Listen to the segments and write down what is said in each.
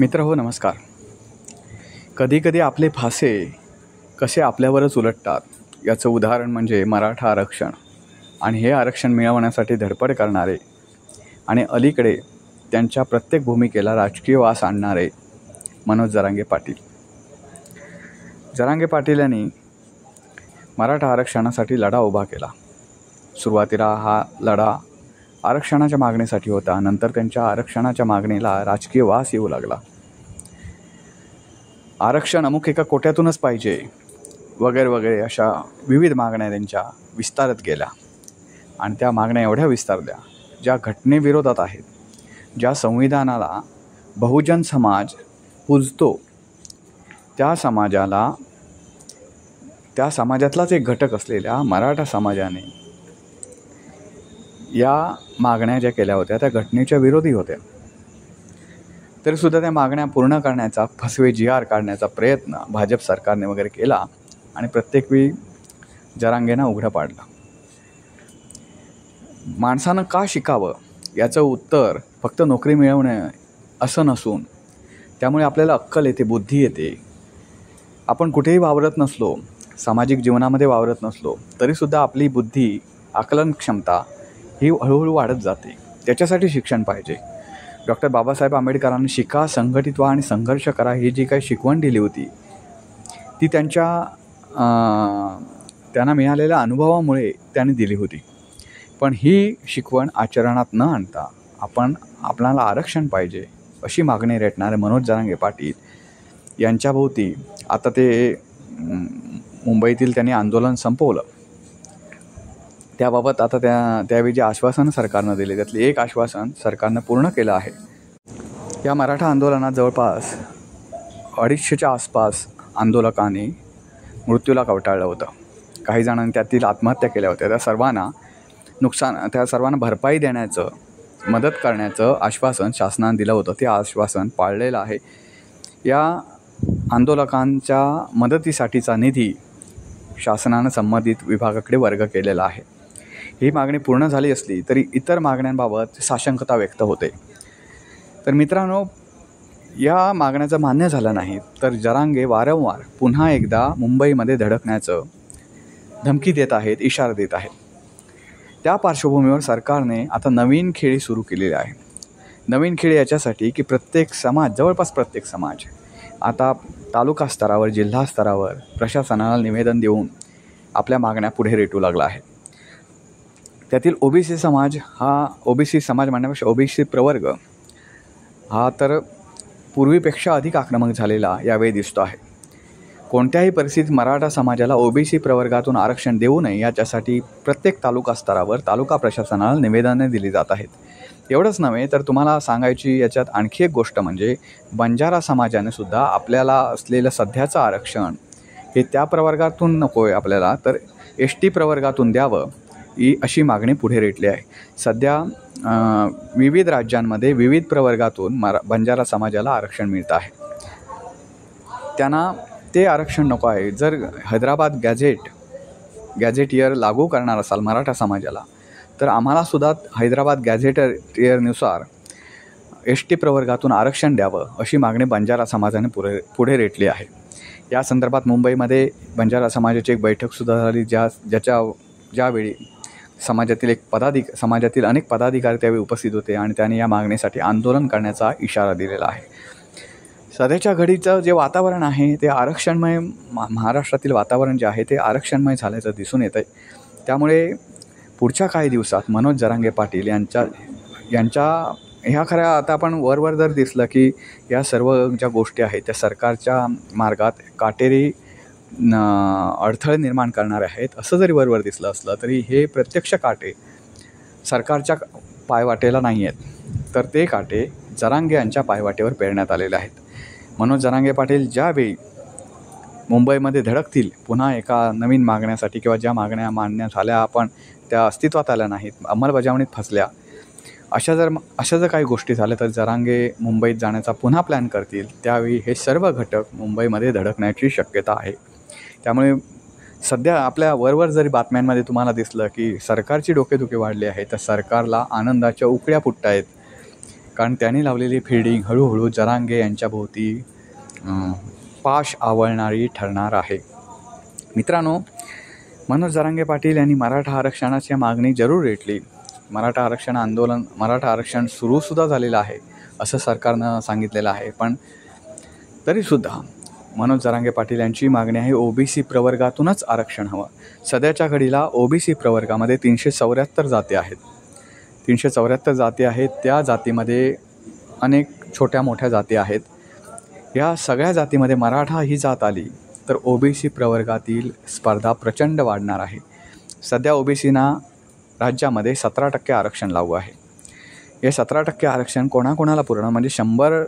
मित्र हो नमस्कार. कधीकधी आपले फासे कसे आपल्यावरच उलटतात याचं उदाहरण म्हणजे मराठा आरक्षण आणि हे आरक्षण मिळवण्यासाठी धडपड करणारे आणि अलीकडे त्यांच्या प्रत्येक भूमिकेला राजकीय वास आणणारे मनोज जरांगे पाटील. जरांगे पाटील यांनी मराठा आरक्षणासाठी लढा उभा केला. सुरुवातीला हा लढा आरक्षणाच्या मागणीसाठी होता. नंतर त्यांच्या आरक्षणाच्या मागणीला राजकीय वास येऊ लागला. आरक्षण अमुक एका कोट्यातूनच पाहिजे वगैरे वगैरे अशा विविध मागण्या त्यांच्या विस्तारत गेल्या आणि त्या मागण्या एवढ्या विस्तारल्या ज्या घटनेविरोधात आहेत, ज्या संविधानाला बहुजन समाज पूजतो त्या समाजातलाच एक घटक असलेल्या मराठा समाजाने या मागण्या ज्या केल्या होत्या त्या घटनेच्या विरोधी होत्या. तरीसुद्धा त्या मागण्या पूर्ण करण्याचा फसवे GR काढण्याचा प्रयत्न भाजप सरकारने वगैरे केला आणि प्रत्येक वेळी जरांगेंना उघडं पाडलं. माणसानं का शिकावं याचं उत्तर फक्त नोकरी मिळवणे असं नसून त्यामुळे आपल्याला अक्कल येते, बुद्धी येते. आपण कुठेही वावरत नसलो, सामाजिक जीवनामध्ये वावरत नसलो तरीसुद्धा आपली बुद्धी, आकलन क्षमता ही हळूहळू वाढत जाते. त्याच्यासाठी शिक्षण पाहिजे. डॉक्टर बाबासाहेब आंबेडकरांनी शिका, संघटित व्हा आणि संघर्ष करा ही जी काही शिकवण दिली होती ती त्यांना मिळालेल्या अनुभवामुळे त्यांनी दिली होती. पण ही शिकवण आचरणात न आणता आपणाला आरक्षण पाहिजे अशी मागणी रेटणारे मनोज जरांगे पाटील यांच्याभोवती आता ते मुंबईतील त्यांनी आंदोलन संपवलं. त्याबाबत आता त्यावेळी जे आश्वासन सरकारनं दिले त्यातले एक आश्वासन सरकारनं पूर्ण केलं आहे. या मराठा आंदोलनात जवळपास 250च्या आसपास आंदोलकांनी मृत्यूला कवटाळलं होतं. काही जणांनी त्यातील आत्महत्या केल्या होत्या. त्या सर्वांना भरपाई देण्याचं, मदत करण्याचं आश्वासन शासनानं दिलं होतं. ते आश्वासन पाळलेलं आहे. या आंदोलकांच्या मदतीसाठीचा निधी शासनानं संबंधित विभागाकडे वर्ग केलेला आहे. ही मागणी पूर्ण झाली असली तरी इतर मागण्यांबाबत साशंकता व्यक्त होते. तर मित्रांनो, या मागण्याचं मान्य झालं नाही तर जरांगे वारंवार पुन्हा एकदा मुंबईमध्ये धडकण्याचं धमकी देत आहेत, इशारा देत आहेत. त्या पार्श्वभूमीवर सरकारने आता नवीन खेळी सुरू केलेली आहे. नवीन खेळी याच्यासाठी की जवळपास प्रत्येक समाज आता तालुका स्तरावर, जिल्हा स्तरावर प्रशासनाला निवेदन देऊन आपल्या मागण्या पुढे रेटू लागला आहे. त्यातील OBC समाज म्हणण्यापेक्षा OBC प्रवर्ग हा तर पूर्वीपेक्षा अधिक आक्रमक झालेला यावेळी दिसतो आहे. कोणत्याही परिस्थितीत मराठा समाजाला OBC प्रवर्गातून आरक्षण देऊ नये याच्यासाठी प्रत्येक तालुका स्तरावर तालुका प्रशासनाला निवेदने दिली जात आहेत. एवढंच नव्हे तर तुम्हाला सांगायची याच्यात आणखी एक गोष्ट म्हणजे बंजारा समाजाने सुद्धा आपल्याला असलेलं सध्याचं आरक्षण हे त्या प्रवर्गातून नको आहे आपल्याला, तर ST प्रवर्गातून द्यावं ही अशी मागणी पुढे रेटली आहे. सध्या विविध राज्यांमध्ये विविध प्रवर्गातून बंजारा समाजाला आरक्षण मिळतं आहे. त्यांना ते आरक्षण नको आहे. जर हैदराबाद गॅझेट इयर लागू करणार असाल मराठा समाजाला तर आम्हालासुद्धा हैदराबाद गॅझेटियरनुसार ST प्रवर्गातून आरक्षण द्यावं अशी मागणी बंजारा समाजाने पुढे रेटली आहे. या संदर्भात मुंबईमध्ये बंजारा समाजाची एक बैठकसुद्धा झाली ज्यावेळी समाजातील अनेक पदाधिकारी त्यावेळी उपस्थित होते आणि त्यांनी या मागणीसाठी आंदोलन करण्याचा इशारा दिलेला आहे. सध्याच्या घडीचं जे वातावरण आहे ते आरक्षणमय, महाराष्ट्रातील वातावरण जे आहे ते आरक्षणमय झाल्याचं दिसून येतं आहे. त्यामुळे पुढच्या काही दिवसात मनोज जरांगे पाटील यांच्या ह्या खऱ्या आता आपण वरवर जर दिसलं की या सर्व ज्या गोष्टी आहेत त्या सरकारच्या मार्गात काटेरी अडथळे निर्माण करणारे आहेत असं जरी वरवर दिसलं असलं तरी हे प्रत्यक्ष काटे सरकारच्या पायवाटेला नाही आहेत, तर ते काटे जरांगे यांच्या पायवाटेवर पेरण्यात आलेले आहेत. मनोज जरांगे पाटील ज्यावेळी मुंबईमध्ये धडकतील पुन्हा एका नवीन मागण्यासाठी किंवा ज्या मागण्या मान्य झाल्या पण त्या अस्तित्वात आल्या नाहीत, अंमलबजावणीत फसल्या, अशा जर काही गोष्टी झाल्या तर जरांगे मुंबईत जाण्याचा पुन्हा प्लॅन करतील. त्यावेळी हे सर्व घटक मुंबईमध्ये धडकण्याची शक्यता आहे. त्यामुळे सध्या आपल्या वरवर जरी बातम्यांमध्ये तुम्हाला दिसलं की सरकारची डोकेदुखी वाढली आहे तर सरकारला आनंदाच्या उकळ्या फुटत आहेत. कारण त्यांनी लावलेली फिल्डिंग हळूहळू जरांगे यांच्याभोवती पाश आवळणारी ठरणार आहे. मित्रांनो, मनोज जरांगे पाटील यांनी मराठा आरक्षणाची मागणी जरूर रेटली. मराठा आरक्षण सुरूसुद्धा झालेलं आहे असं सरकारनं सांगितलेलं आहे. पण तरीसुद्धा मनोज जरांगे पाटील यांची मागणी आहे OBC प्रवर्गातूनच आरक्षण हवं. सध्याच्या घडीला OBC प्रवर्गामध्ये 374 जाती आहेत. 374 जाती आहेत. त्या जातीमध्ये अनेक छोट्या मोठ्या जाती आहेत. या सगळ्या जातीमध्ये मराठा ही जात आली तर OBC प्रवर्गातील स्पर्धा प्रचंड वाढणार आहे. सध्या OBCना राज्यामध्ये 17% आरक्षण लागू आहे. हे 17% आरक्षण कोणाकोणाला पूर्ण म्हणजे 100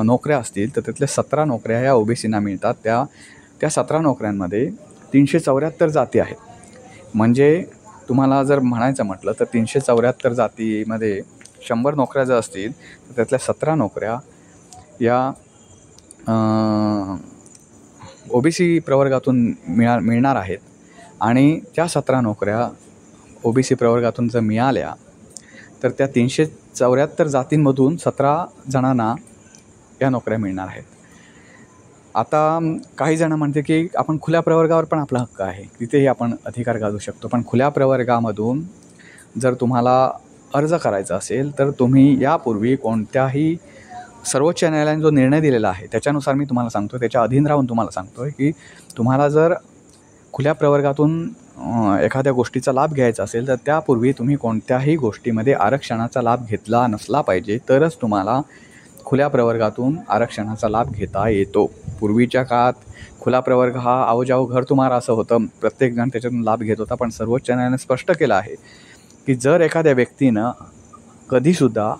नोकऱ्या असतील तर त्यातल्या 17 नोकऱ्या ह्या OBCना मिळतात. त्या 17 नोकऱ्यांमध्ये 374 जाती आहेत. म्हणजे तुम्हाला जर म्हणायचं म्हटलं तर 374 जातीमध्ये 100 नोकऱ्या जर असतील तर त्यातल्या 17 नोकऱ्या या OBC प्रवर्गातून मिळणार आहेत. आणि त्या 17 नोकऱ्या OBC प्रवर्गातून जर मिळाल्या तर त्या 374 जातींमधून 17 जणांना या नोकऱ्या मिळणार आहेत. आता काही जण म्हणते की आपण खुल्या प्रवर्गावर पण आपला हक्क आहे, तिथेही आपण अधिकार गाजवू शकतो. पण खुल्या प्रवर्गामधून जर तुम्हाला अर्ज करायचा असेल तर तुम्ही यापूर्वी कोणत्याही सर्वोच्च न्यायालयाने जो निर्णय दिलेला आहे त्याच्यानुसार मी तुम्हाला सांगतो, त्याच्या अधीन राहून तुम्हाला सांगतो आहे की तुम्हाला जर खुल्या प्रवर्गातून एखाद्या गोष्टीचा लाभ घ्यायचा असेल तर त्यापूर्वी तुम्ही कोणत्याही गोष्टीमध्ये आरक्षणाचा लाभ घेतला नसला पाहिजे, तरच तुम्हाला खुल्या प्रवर्गातून आरक्षणाचा लाभ घेता येतो. पूर्वीच्या काळात खुला प्रवर्ग हा आवजाव घर तुम्हारा असं होतं, प्रत्येकजण त्याच्यातून लाभ घेत होता. पण सर्वोच्च न्यायालयाने स्पष्ट केलं आहे की जर एखाद्या व्यक्तीनं कधीसुद्धा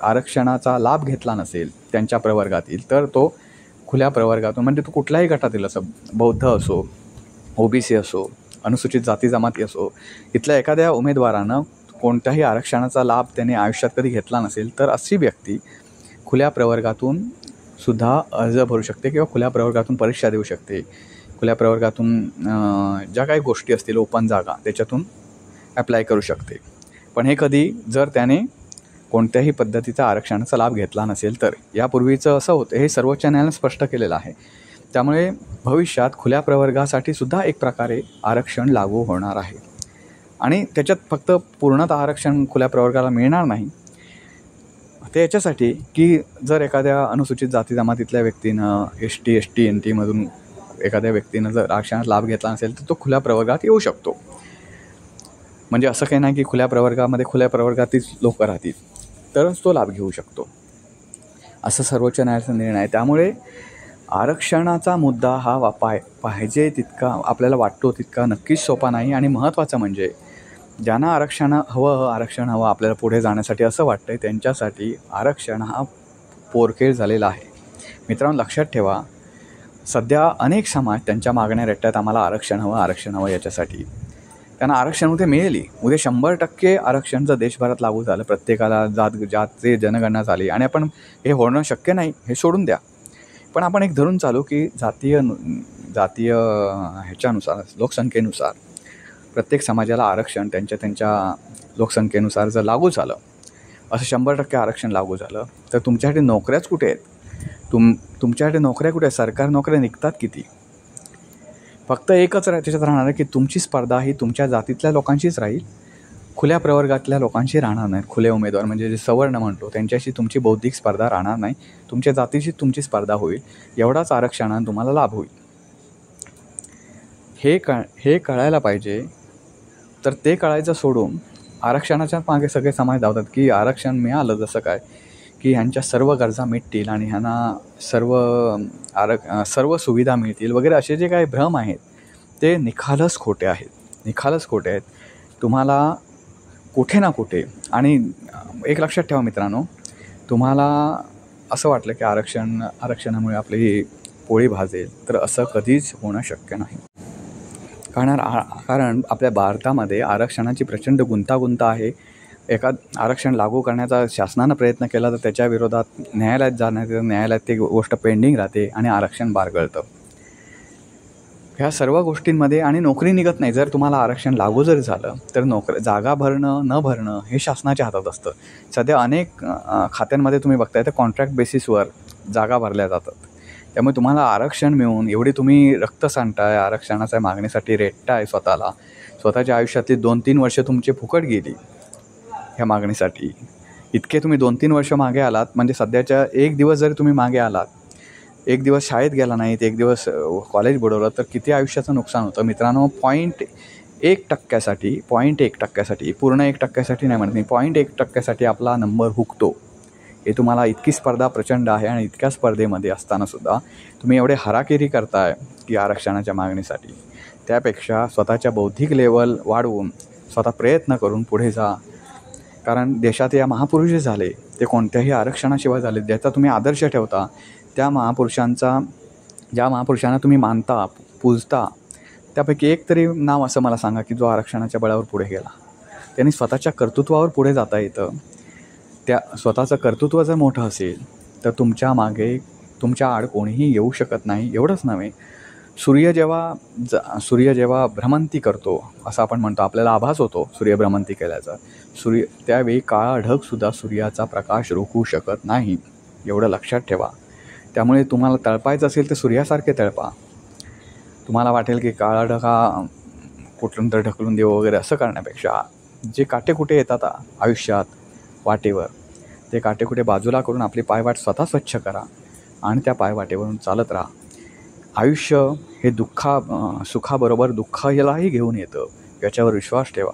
आरक्षणाचा लाभ घेतला नसेल त्यांच्या प्रवर्गातील तर तो खुल्या प्रवर्गातून म्हणजे तो कुठल्याही गटातील असो, बौद्ध असो, OBC असो, अनुसूचित जाती जमाती असो, इथल्या एखाद्या उमेदवारानं कोणत्याही आरक्षणाचा लाभ त्याने आयुष्यात कधी घेतला नसेल तर अशी व्यक्ती खुल्या प्रवर्गातून सुद्धा अर्ज भरू शकते किंवा खुल्या प्रवर्गातून परीक्षा देऊ शकते. खुल्या प्रवर्गातून ज्या काही गोष्टी असतील ओपन जागा त्याच्यातून ॲप्लाय करू शकते. पण हे कधी जर त्याने कोणत्याही पद्धतीचा आरक्षणाचा लाभ घेतला नसेल तर. यापूर्वीचं असं होतं, हे सर्वोच्च न्यायालयाने स्पष्ट केलेलं आहे. त्यामुळे भविष्यात खुल्या प्रवर्गासाठी सुद्धा एक प्रकारे आरक्षण लागू होणार आहे. आणि त्याच्यात फक्त पूर्णतः आरक्षण खुल्या प्रवर्गाला मिळणार नाही, ते याच्यासाठी की जर एखाद्या अनुसूचित जाती जमातीतल्या व्यक्तीनं ST, ST, NT मधून एखाद्या व्यक्तीनं जर आरक्षणाचा लाभ घेतला नसेल तर तो खुल्या प्रवर्गात येऊ शकतो. म्हणजे असं काही नाही की खुल्या प्रवर्गातील लोक राहतील तरच तो लाभ घेऊ शकतो, असं सर्वोच्च न्यायालयाचा निर्णय आहे. त्यामुळे आरक्षणाचा मुद्दा हा पाहिजे तितका आपल्याला वाटतो तितका नक्कीच सोपा नाही. आणि महत्त्वाचं म्हणजे ज्यांना आरक्षण हवं आपल्याला पुढे जाण्यासाठी असं वाटतं आहे त्यांच्यासाठी आरक्षण हा पोरकेळ झालेला आहे. मित्रांनो, लक्षात ठेवा, सध्या अनेक समाज त्यांच्या मागण्या रेटतात, आम्हाला आरक्षण हवं याच्यासाठी. त्यांना आरक्षण उद्या मिळेल. उद्या 100% आरक्षण जर देशभरात लागू झालं, प्रत्येकाला जातचे जनगणना झाली आणि आपण हे होणं शक्य नाही हे सोडून द्या. पण आपण एक धरून चालू की जातीय ह्याच्यानुसार लोकसंख्येनुसार प्रत्येक समाजाला आरक्षण त्यांच्या लोकसंख्येनुसार जर लागू झालं, असं 100% आरक्षण लागू झालं तर तुमच्यासाठी नोकऱ्याच कुठे आहेत? तुमच्यासाठी नोकऱ्या कुठे आहेत? सरकारी नोकऱ्या निघतात किती? फक्त एकच त्याच्यात राहणार आहे की तुमची स्पर्धा ही तुमच्या जातीतल्या लोकांशीच राहील, खुल्या प्रवर्गातल्या लोकांशी राहणार नाहीत. खुले उमेदवार म्हणजे जे सवर्ण म्हणतो त्यांच्याशी तुमची बौद्धिक स्पर्धा राहणार नाही, तुमच्या जातीशी तुमची स्पर्धा होईल. एवढाच आरक्षणाने तुम्हाला लाभ होईल. हे कळायला पाहिजे. तर ते कळायचं सोडून आरक्षणाच्या मागे सगळे समाज धावतात की आरक्षण मिळालं जसं काय की ह्यांच्या सर्व गरजा मिटतील आणि ह्यांना सर्व सुविधा मिळतील वगैरे, असे जे काही भ्रम आहेत ते निखालस खोटे आहेत. तुम्हाला कुठे ना कुठे, आणि एक लक्षात ठेवा मित्रांनो, तुम्हाला असं वाटलं की आरक्षणामुळे आपली पोळी भाजेल तर असं कधीच होणं शक्य नाही. कारण आपल्या भारतामध्ये आरक्षणाची प्रचंड गुंतागुंत आहे. आरक्षण लागू करण्याचा शासनानं प्रयत्न केला तर त्याच्या विरोधात न्यायालयात जाण्यात न्यायालयात ती गोष्ट पेंडिंग राहते आणि आरक्षण बारगळतं. ह्या सर्व गोष्टींमध्ये आणि नोकरी निघत नाही. जर तुम्हाला आरक्षण लागू जर झालं तर जागा भरणं न भरणं हे शासनाच्या हातात असतं. सध्या अनेक खात्यांमध्ये तुम्ही बघताय तर कॉन्ट्रॅक्ट बेसिसवर जागा भरल्या जातात. त्यामुळे तुम्हाला आरक्षण मिळून एवढी तुम्ही रक्त सांडताय, आरक्षणाच्या मागणीसाठी रेटताय स्वतःच्या आयुष्यातली 2-3 वर्ष तुमची फुकट गेली ह्या मागणीसाठी. इतके तुम्ही 2-3 वर्ष मागे आलात म्हणजे सध्याच्या एक दिवस जरी तुम्ही मागे आलात, एक दिवस शाळेत गेला नाहीत, एक दिवस कॉलेज बुडवलं तर किती आयुष्याचं नुकसान होतं मित्रांनो. 0.1% पूर्ण 1% नाही म्हणत मी, 0.1% आपला नंबर हुकतो. हे तुम्हाला इतकी स्पर्धा प्रचंड आहे आणि इतक्या स्पर्धेमध्ये असतानासुद्धा तुम्ही एवढे हराकिरी करताय की आरक्षणाच्या मागणीसाठी. त्यापेक्षा स्वतःच्या बौद्धिक लेवल वाढवून स्वतः प्रयत्न करून पुढे जा. कारण देशात या महापुरुष जे झाले ते कोणत्याही आरक्षणाशिवाय झाले, ज्याचा तुम्ही आदर्श ठेवता, ज्या महापुरुषांना तुम्ही मानता पूजता, त्यापैकी एक तरी नाव असं मला सांगा की जो आरक्षणाच्या बळावर पुढे गेला. त्यांनी स्वतःच्या कर्तृत्वावर पुढे जाता येतं. त्या स्वतःचं कर्तृत्व जर मोठं असेल तर तुमच्या आड कोणीही येऊ शकत नाही. एवढंच नव्हे, सूर्य जेव्हा भ्रमंती करतो असं आपण म्हणतो, आपल्याला आभास होतो सूर्य भ्रमंती केल्याचा, त्यावेळी काळा ढगसुद्धा सूर्याचा प्रकाश रोखू शकत नाही. एवढं लक्षात ठेवा. त्यामुळे तुम्हाला तळपायचं असेल तर सूर्यासारखे तळपा. तुम्हाला वाटेल की काळा ढग हा कुठून तर ढकलून देऊ वगैरे असं करण्यापेक्षा जे काटेकुटे येतात आयुष्यात वाटेवर, ते काटेकुटे बाजूला करून आपली पायवाट स्वतः स्वच्छ करा आणि त्या पायवाटेवरून चालत राहा. आयुष्य हे सुखाबरोबर दुःखालाही घेऊन येतं, याच्यावर विश्वास ठेवा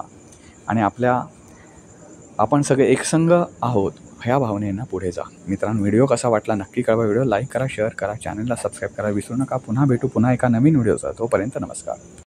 आणि आपण सगळे एकसंघ आहोत ह्या भावनेनं पुढे जा. मित्रांनो, व्हिडिओ कसा वाटला नक्की कळवा. व्हिडिओ लाईक करा, शेअर करा, चॅनलला सबस्क्राईब करा विसरू नका. पुन्हा भेटू एका नवीन व्हिडिओचा. तोपर्यंत नमस्कार.